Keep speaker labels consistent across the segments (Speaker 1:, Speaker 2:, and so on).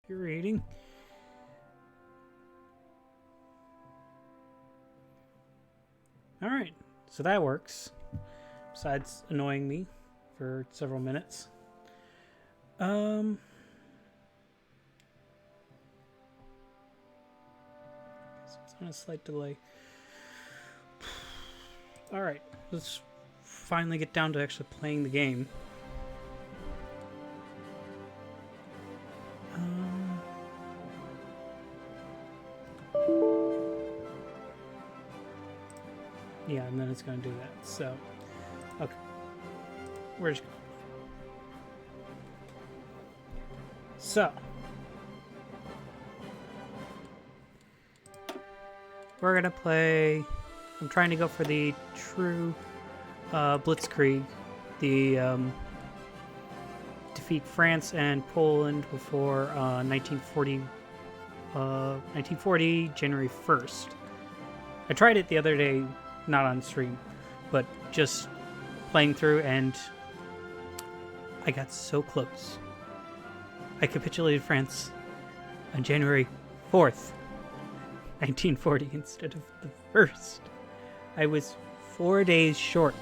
Speaker 1: Infuriating. Alright, so that works. Besides annoying me for several minutes. It's on a slight delay. Alright, let's finally get down to actually playing the game. Yeah, and then it's going to do that. So, okay. We're just... So. We're going to play... I'm trying to go for the true Blitzkrieg. The defeat France and Poland before 1940, January 1st. I tried it the other day, not on stream, but just playing through, and I got so close. I capitulated France on January 4th, 1940, instead of the 1st. I was 4 days short.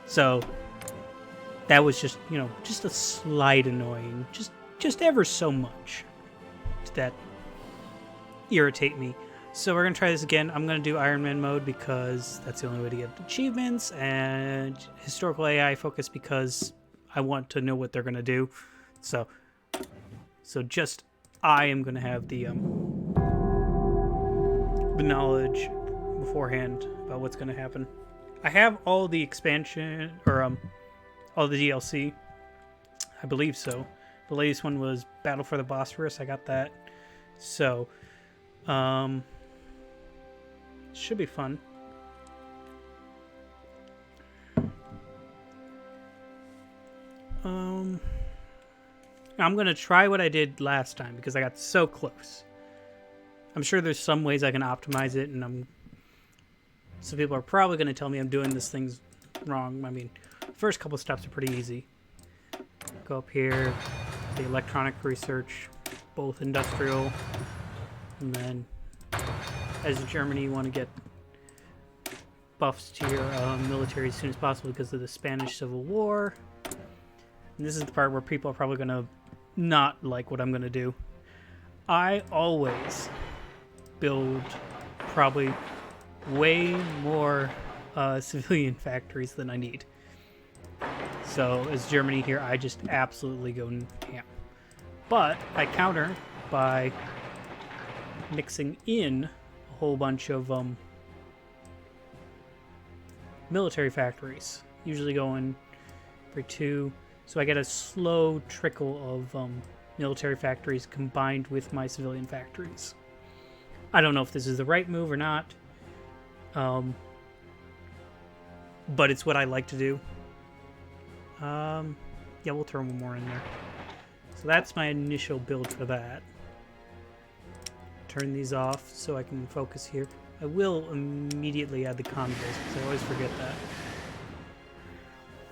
Speaker 1: So that was just, just a slight annoying, just ever so much. That irritate me. So we're going to try this again. I'm going to do Iron Man mode because that's the only way to get achievements, and historical AI focus because I want to know what they're going to do. So just I am going to have the knowledge beforehand about what's going to happen. I have all the expansion, or all the DLC. I believe so. The latest one was Battle for the Bosphorus. I got that. So, should be fun. I'm gonna try what I did last time because I got so close. I'm sure there's some ways I can optimize it, and some people are probably gonna tell me I'm doing this things wrong. I mean, first couple steps are pretty easy. Go up here, the electronic research, both industrial, and then as Germany, you want to get buffs to your military as soon as possible because of the Spanish Civil War. And this is the part where people are probably going to not like what I'm going to do. I always build probably way more civilian factories than I need. So as Germany here, I just absolutely go ham. But I counter by mixing in a whole bunch of military factories, usually going for 2, so I get a slow trickle of military factories combined with my civilian factories. I don't know if this is the right move or not, but it's what I like to do. Yeah, we'll throw one more in there. So that's my initial build for that. Turn these off so I can focus here. I will immediately add the convoys because I always forget that.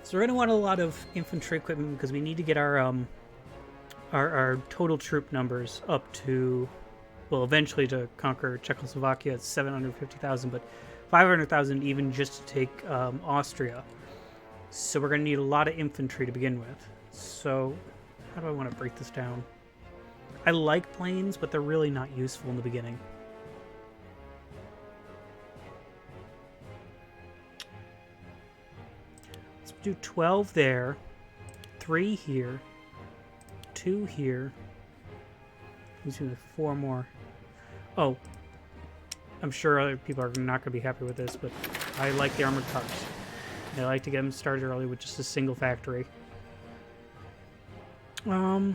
Speaker 1: So we're going to want a lot of infantry equipment because we need to get our total troop numbers up to, well, eventually to conquer Czechoslovakia at 750,000, but 500,000 even just to take Austria. So we're going to need a lot of infantry to begin with. So how do I want to break this down? I like planes, but they're really not useful in the beginning. Let's do 12 there, 3 here, 2 here. Let's do 4 more. Oh, I'm sure other people are not going to be happy with this, but I like the armored cars. I like to get them started early with just a single factory. Got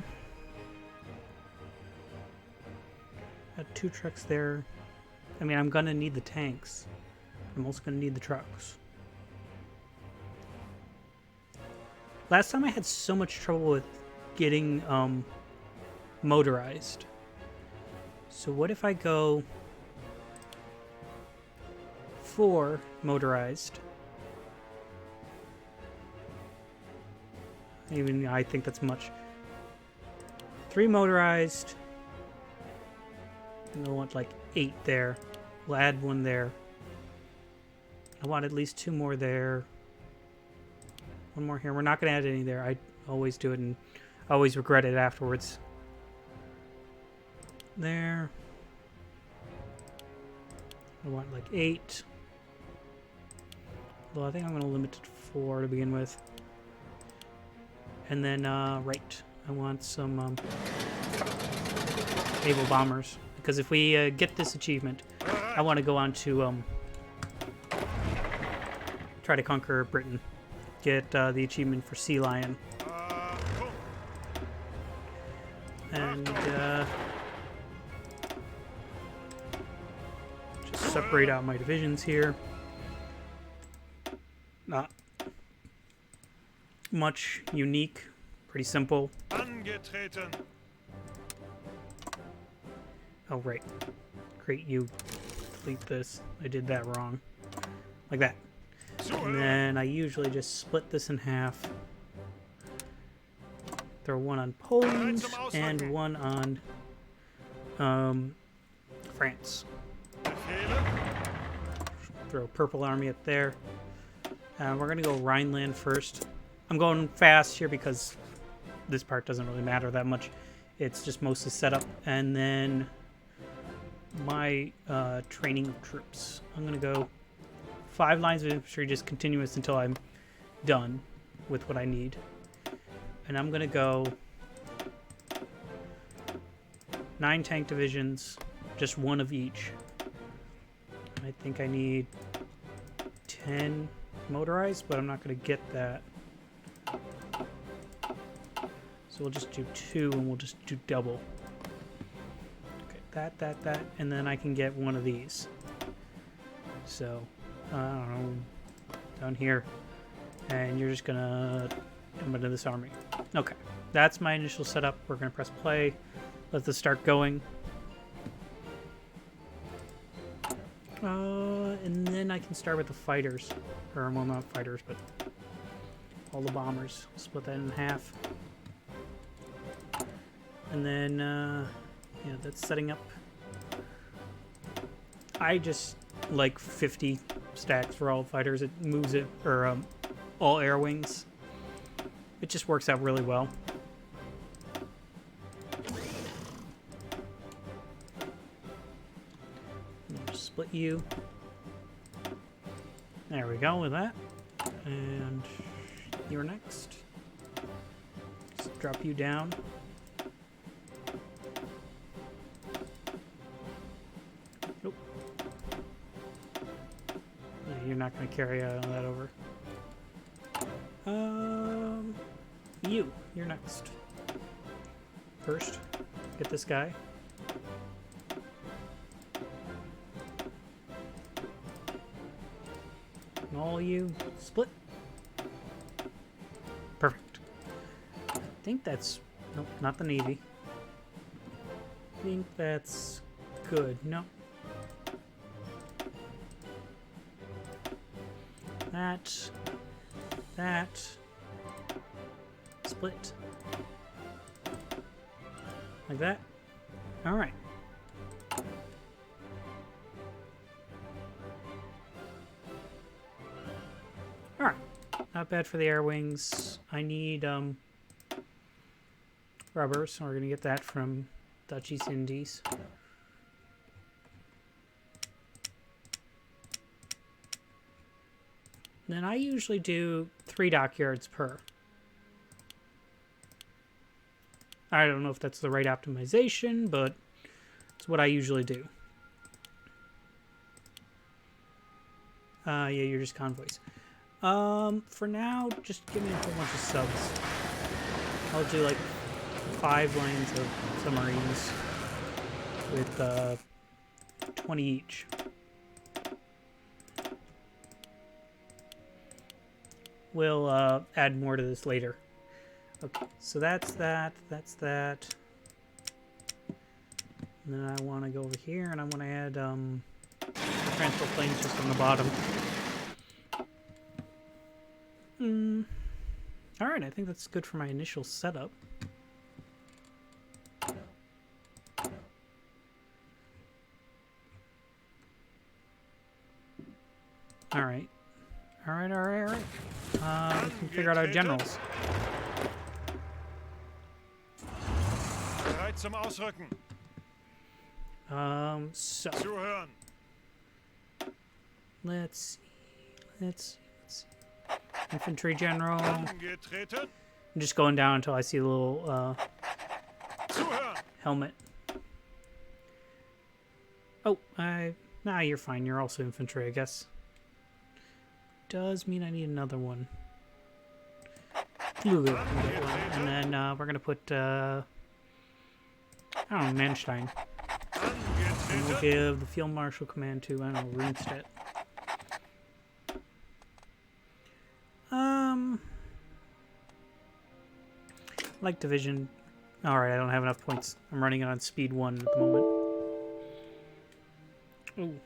Speaker 1: 2 trucks there. I mean, I'm gonna need the tanks. I'm also gonna need the trucks. Last time I had so much trouble with getting motorized. So what if I go 4 motorized? Even I think that's much. 3 motorized. And I want like 8 there. We'll add 1 there. I want at least 2 more there. 1 more here. We're not going to add any there. I always do it and always regret it afterwards. There. I want like 8. Well, I think I'm going to limit it to 4 to begin with. And then, right. I want some naval bombers. Because if we get this achievement, I want to go on to try to conquer Britain. Get the achievement for Sea Lion. And just separate out my divisions here. Not much unique. Pretty simple. Oh, right. Great, you delete this. I did that wrong. Like that. And then I usually just split this in half. Throw 1 on Poland and 1 on France. Throw Purple Army up there. We're going to go Rhineland first. I'm going fast here because this part doesn't really matter that much. It's just mostly setup. And then my training troops. I'm going to go 5 lines of infantry, just continuous until I'm done with what I need. And I'm going to go 9 tank divisions, just 1 of each. I think I need 10 motorized, but I'm not going to get that. So we'll just do 2 and we'll just do double. Okay, that, and then I can get 1 of these. So, I don't know, down here. And you're just gonna jump into this army. Okay, that's my initial setup. We're gonna press play. Let this start going. And then I can start with the fighters. Or, well, not fighters, but all the bombers. Split that in half. And then, yeah, that's setting up. I just like 50 stacks for all fighters. It moves it, or all air wings. It just works out really well. Just split you. There we go with that. And you're next. Just drop you down. Nope. Yeah, you're not going to carry that over. You're next. First, get this guy. And all you split. Perfect. I think that's... Nope, not the Navy. I think that's good. Nope. That. Split. Like that. Alright. Alright. Not bad for the air wings. I need rubber, so we're going to get that from Dutch East Indies. Then I usually do 3 dockyards per. I don't know if that's the right optimization, but it's what I usually do. Yeah, you're just convoys. For now, just give me a whole bunch of subs. I'll do like 5 lanes of submarines with 20 each. We'll add more to this later. Okay, so that's that. And then I want to go over here and I want to add transport planes just on the bottom. Alright, I think that's good for my initial setup. Alright. Alright. We can figure out our generals.
Speaker 2: Bereit zum Ausrücken.
Speaker 1: So.
Speaker 2: Zuhören.
Speaker 1: Let's see. Infantry general.
Speaker 2: Angetreten.
Speaker 1: I'm just going down until I see a little,
Speaker 2: Zuhören.
Speaker 1: helmet. Oh, nah, you're fine. You're also infantry, I guess. Does mean I need another one. Flügel can get one. And then, we're gonna put, I don't know, Manstein. And we'll give the Field Marshal command to, I don't know, Runestedt. Like division. Alright, I don't have enough points. I'm running it on speed 1 at the moment. Ooh.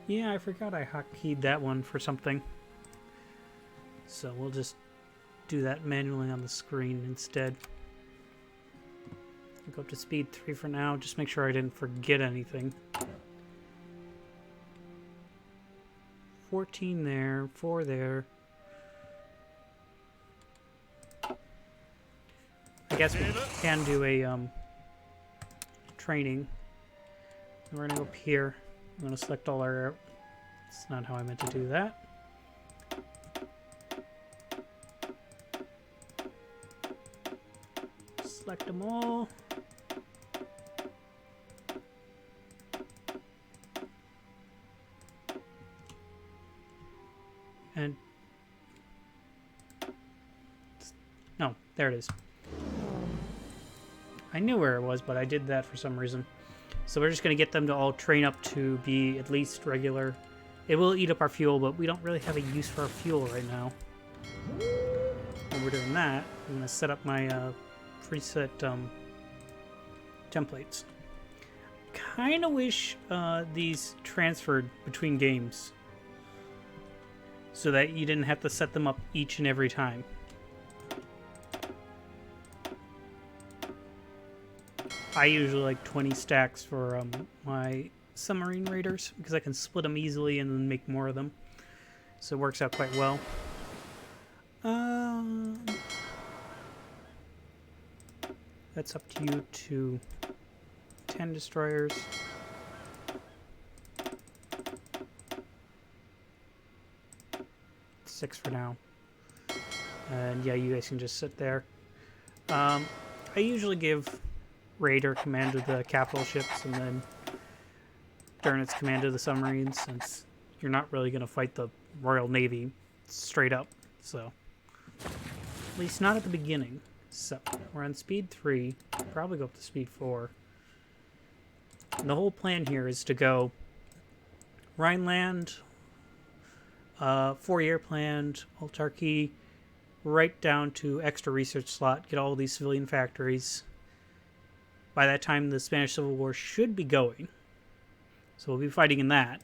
Speaker 1: Yeah, I forgot I hotkeyed that one for something. So we'll just do that manually on the screen instead. I'll go up to speed 3 for now. Just make sure I didn't forget anything. 14 there, 4 there. I guess we can do a training. And we're gonna go up here. I'm gonna select all our. That's not how I meant to do that. Select them all. And no, there it is. I knew where it was, but I did that for some reason. So we're just going to get them to all train up to be at least regular. It will eat up our fuel, but we don't really have a use for our fuel right now. When we're doing that, I'm going to set up my preset templates. Kind of wish these transferred between games so that you didn't have to set them up each and every time. I usually like 20 stacks for my submarine raiders because I can split them easily and then make more of them. So it works out quite well. That's up to you to 10 destroyers. Six for now. And yeah, you guys can just sit there. I usually give Raider command of the capital ships and then Durnet's command of the submarines, since you're not really going to fight the Royal Navy straight up. So, at least not at the beginning. So, we're on speed 3. Probably go up to speed 4. And the whole plan here is to go Rhineland, 4-year planned, autarky, right down to extra research slot, get all these civilian factories. By that time, the Spanish Civil War should be going. So we'll be fighting in that.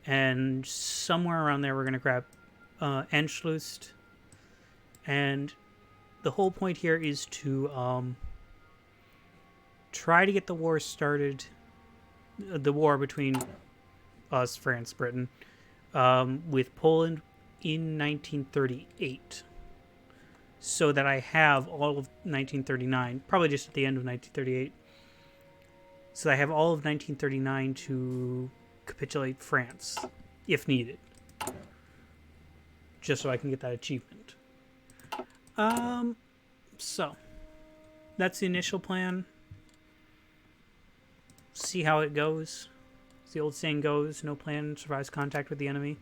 Speaker 1: And somewhere around there, we're going to grab Anschluss. And the whole point here is to try to get the war started. The war between us, France, Britain, with Poland in 1938. So that I have all of 1939, probably just at the end of 1938. So I have all of 1939 to capitulate France, if needed. Just so I can get that achievement. So, that's the initial plan. See how it goes. As the old saying goes, no plan survives contact with the enemy.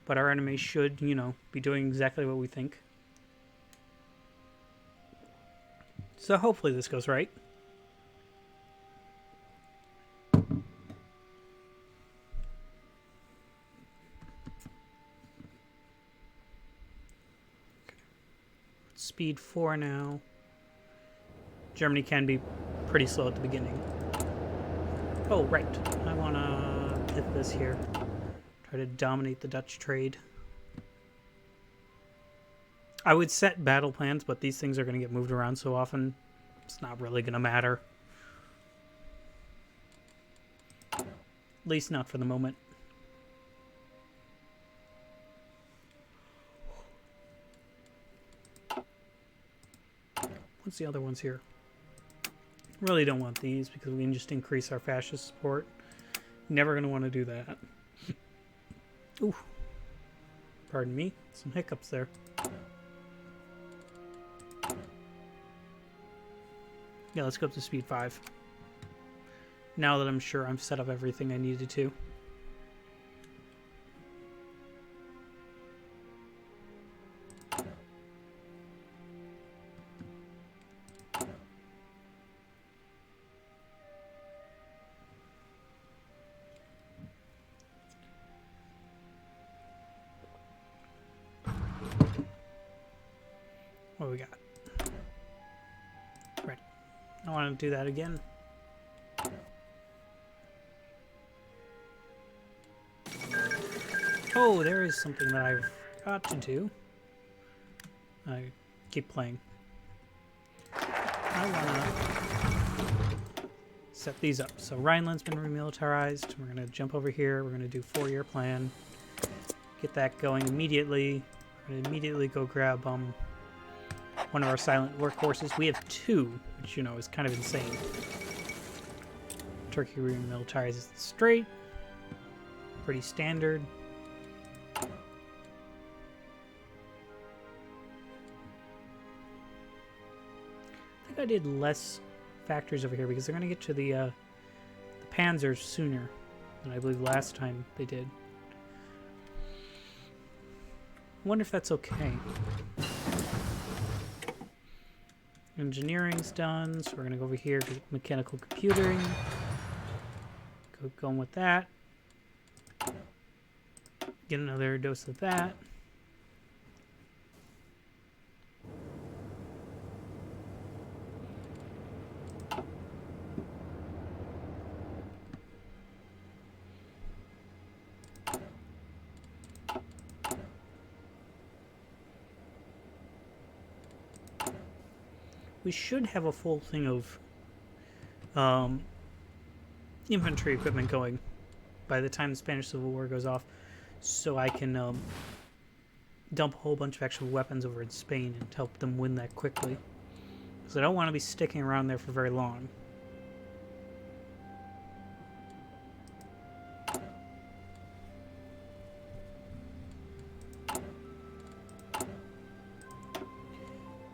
Speaker 1: But our enemy should, be doing exactly what we think. So hopefully this goes right. Speed 4 now. Germany can be pretty slow at the beginning. Oh, right. I want to hit this here. Try to dominate the Dutch trade. I would set battle plans, but these things are going to get moved around so often, it's not really going to matter. At least not for the moment. What's the other ones here? Really don't want these because we can just increase our fascist support. Never going to want to do that. Ooh. Pardon me. Some hiccups there. Yeah, let's go up to speed 5. Now that I'm sure I've set up everything I needed to. What do we got? Right. I want to do that again. Oh, there is something that I've got to do. I keep playing. I want to set these up. So Rhineland's been remilitarized. We're going to jump over here. We're going to do 4-year plan. Get that going immediately. We're going to immediately go grab one of our silent workhorses. We have 2, which, you know, is kind of insane. Turkey remilitarizes the strait. Pretty standard. I did less factories over here because they're going to get to the Panzers sooner than I believe last time they did. I wonder if that's okay. Engineering's done, so we're going to go over here to mechanical computing. Going with that. Get another dose of that. We should have a full thing of infantry equipment going by the time the Spanish Civil War goes off, so I can dump a whole bunch of actual weapons over in Spain and help them win that quickly. Because I don't want to be sticking around there for very long.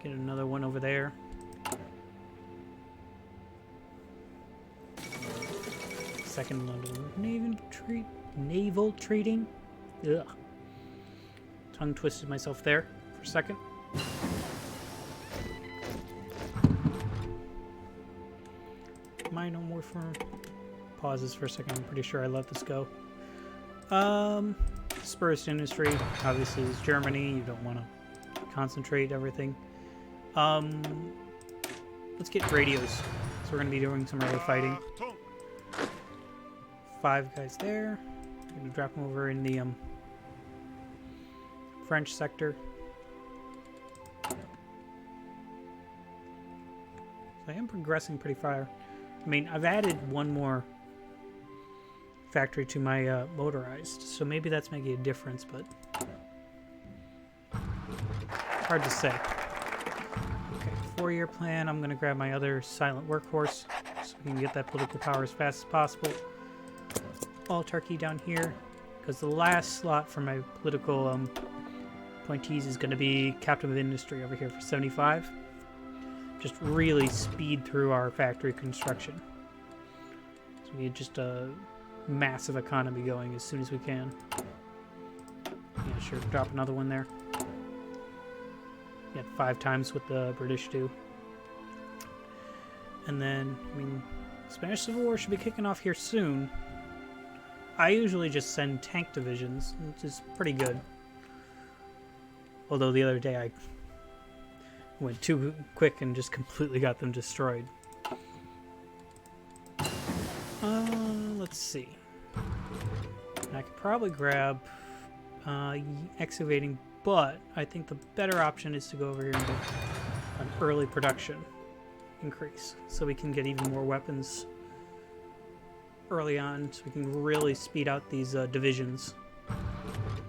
Speaker 1: Get another one over there. Second London naval treating. Ugh. Tongue twisted myself there for a second. Minor warfare. Pauses for a second. I'm pretty sure I let this go. Dispersed industry obviously is Germany. You don't want to concentrate everything. Let's get radios. So we're going to be doing some early fighting. 5 guys there. I'm going to drop them over in the French sector. So I am progressing pretty far. I mean, I've added one more factory to my motorized, so maybe that's making a difference, but hard to say. Okay, 4-year plan. I'm going to grab my other silent workhorse so we can get that political power as fast as possible. All Turkey down here, because the last slot for my political appointees is going to be captain of industry over here for 75. Just really speed through our factory construction. So we get just a massive economy going as soon as we can. Yeah, sure, drop another one there. Get 5 times what the British do. And then, I mean, Spanish Civil War should be kicking off here soon. I usually just send tank divisions, which is pretty good. Although the other day I went too quick and just completely got them destroyed. Let's see. I could probably grab excavating, but I think the better option is to go over here and get an early production increase, so we can get even more weapons early on so we can really speed out these divisions.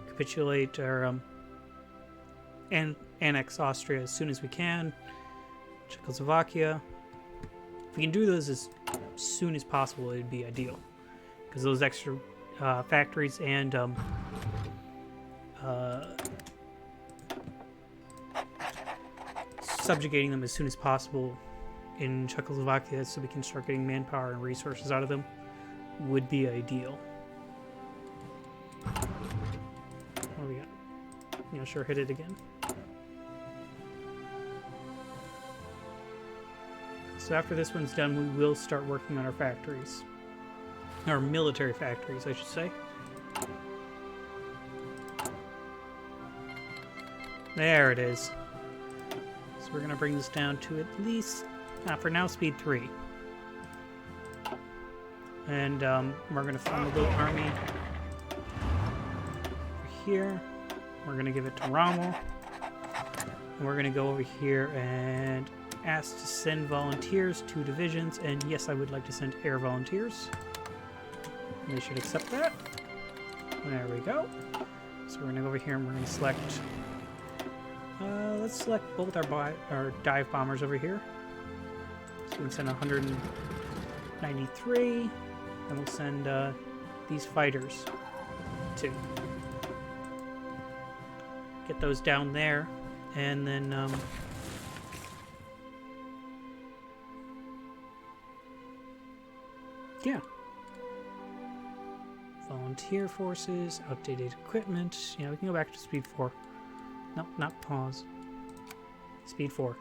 Speaker 1: Capitulate or annex Austria as soon as we can. Czechoslovakia. If we can do those as soon as possible, it'd be ideal. Because those extra factories and subjugating them as soon as possible in Czechoslovakia so we can start getting manpower and resources out of them would be ideal. What do we got? Yeah, sure, hit it again. So after this one's done, we will start working on our factories. Our military factories, I should say. There it is. So we're going to bring this down to at least, for now, speed 3. And we're going to form a little army over here. We're going to give it to Rommel. And we're going to go over here and ask to send volunteers, 2 divisions. And yes, I would like to send air volunteers. They should accept that. There we go. So we're going to go over here and we're going to select... let's select both our dive bombers over here. So we can send 193. And we'll send these fighters too. Get those down there. And then... yeah. Volunteer forces, outdated equipment. Yeah, we can go back to speed 4. Nope, not pause. Speed 4.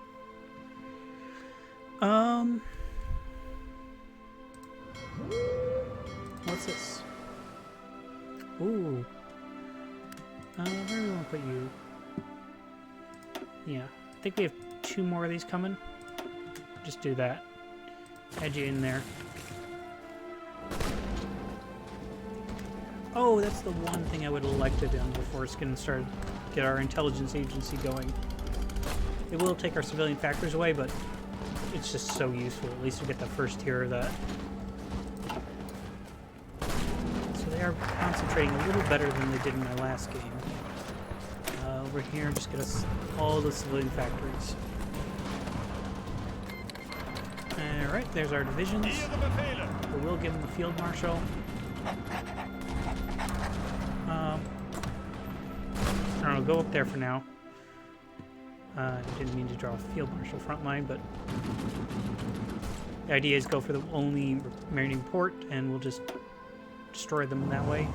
Speaker 1: What's this? Ooh. Where do we want to put you? Yeah, I think we have 2 more of these coming. Just do that. Add you in there. Oh, that's the one thing I would have liked to do before it's going to get our intelligence agency going. It will take our civilian factors away, but it's just so useful. At least we get the first tier of that. So they are concentrating a little better than they did in my last game. Over here, just get us all the civilian factories. Alright, there's our divisions. We will give them a field marshal. I don't know, go up there for now. I didn't mean to draw a field marshal front line, but the idea is go for the only remaining port, and we'll just destroy them that way.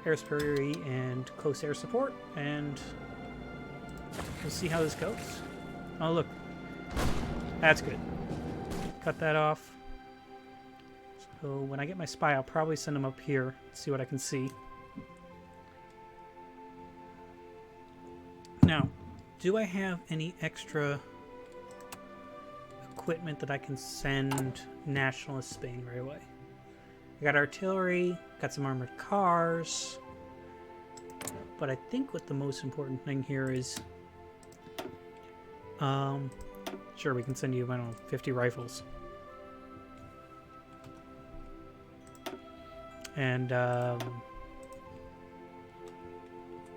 Speaker 1: Air superiority and close air support, and we'll see how this goes. Oh, look. That's good. Cut that off. So when I get my spy, I'll probably send him up here, see what I can see. Now, do I have any extra equipment that I can send Nationalist Spain right away? I got artillery, got some armored cars, but I think what the most important thing here is, sure, we can send you, I don't know, 50 rifles. And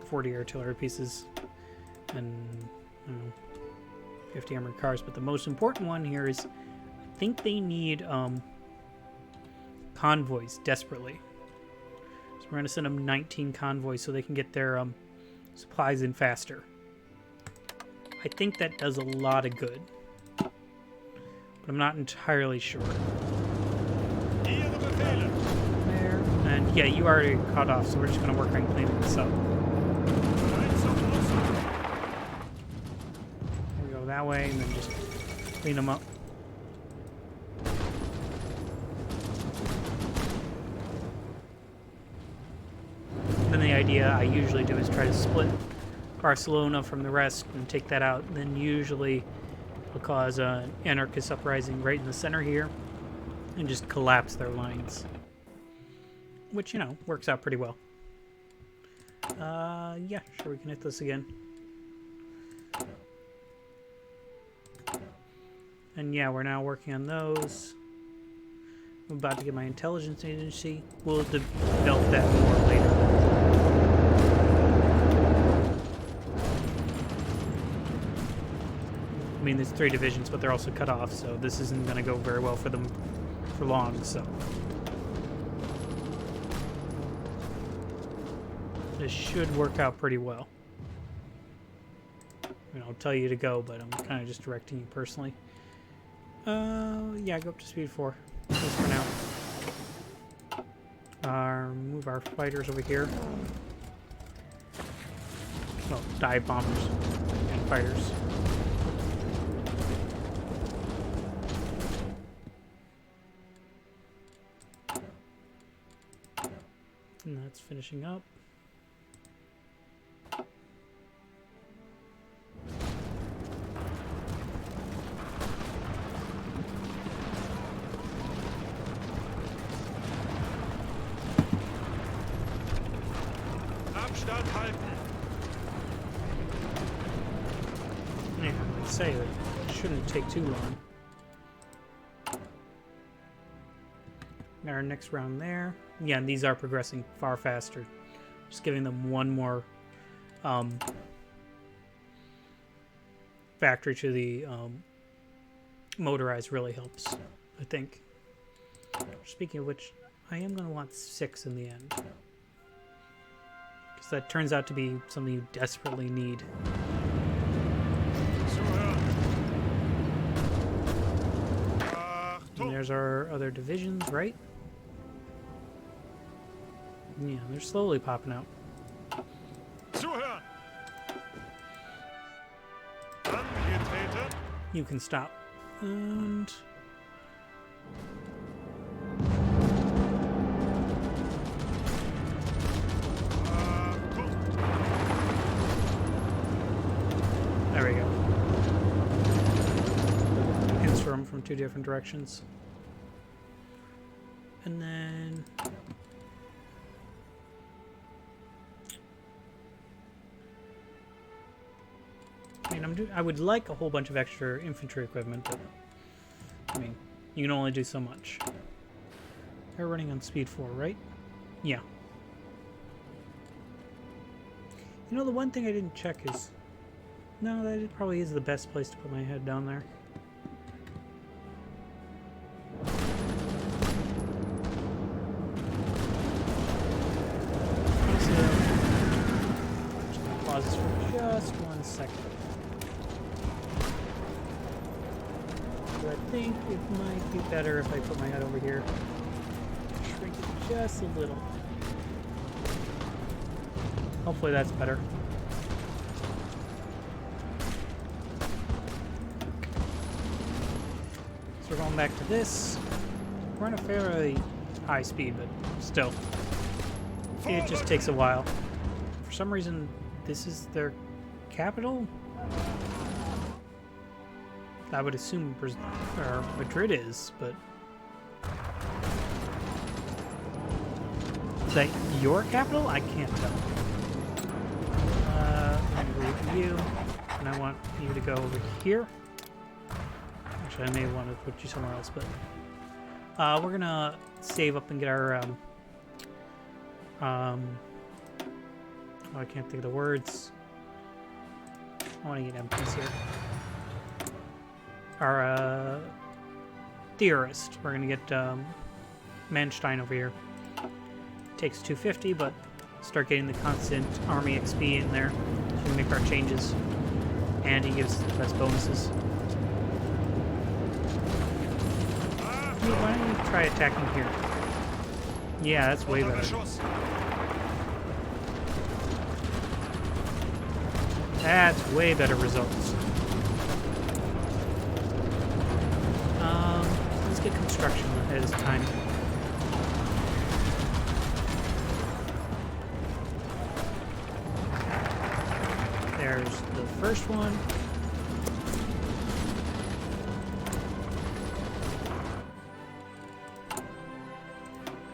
Speaker 1: 40 artillery pieces. And I don't know, 50 armored cars, but the most important one here is I think they need convoys desperately. So we're going to send them 19 convoys so they can get their supplies in faster. I think that does a lot of good, but I'm not entirely sure. There, and yeah, you already caught off, so we're just going to work on cleaning this up. That way, and then just clean them up. Then the idea I usually do is try to split Barcelona from the rest and take that out. And then usually will cause an anarchist uprising right in the center here and just collapse their lines. Which, you know, works out pretty well. Yeah, sure, we can hit this again. And yeah, we're now working on those. I'm about to get my intelligence agency. We'll develop that more later. I mean, there's 3 divisions, but they're also cut off, so this isn't going to go very well for them for long, so. This should work out pretty well. I mean, I'll tell you to go, but I'm kind of just directing you personally. Yeah, go up to speed 4. Just for now. Move our fighters over here. Well, dive bombers and fighters. And that's finishing up.
Speaker 2: Abstand halten.
Speaker 1: Yeah, I'd say that it shouldn't take too long. Our next round there. Yeah, and these are progressing far faster. Just giving them one more factory to the motorized really helps, I think. Speaking of which, I am going to want 6 in the end. Because that turns out to be something you desperately need. And there's our other divisions, right? Yeah, they're slowly popping out.
Speaker 2: Zuhören. Angetreten.
Speaker 1: You can stop. And there we go. Answer them from 2 different directions. And then I mean, I would like a whole bunch of extra infantry equipment, but I mean, you can only do so much. They're running on speed 4, right? Yeah. You know, the one thing I didn't check is... No, that probably is the best place to put my head down there. So, just gonna pause this for just 1 second. I think it might be better if I put my head over here. Shrink it just a little. Hopefully that's better. So we're going back to this. We're on a fairly high speed, but still. It just takes a while. For some reason, this is their capital? I would assume Madrid is, but... Is that your capital? I can't tell. I'm going to go with you, and I want you to go over here. Actually, I may want to put you somewhere else, but... we're going to save up and get our... oh, I can't think of the words. I want to get MPs here. Our theorist. We're gonna get Manstein over here. Takes 250, but start getting the constant army XP in there to make our changes. And he gives us bonuses. Why don't you try attacking here? Yeah, that's way better. That's way better results. Let's get construction ahead of time. There's the first one.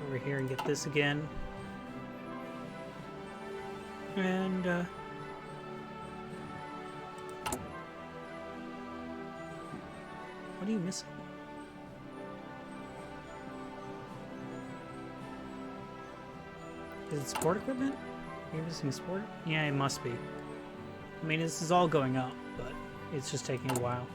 Speaker 1: Over here and get this again. And, what are you missing? Is it sport equipment? Are you missing sport? Yeah, it must be. I mean, this is all going up, but it's just taking a while.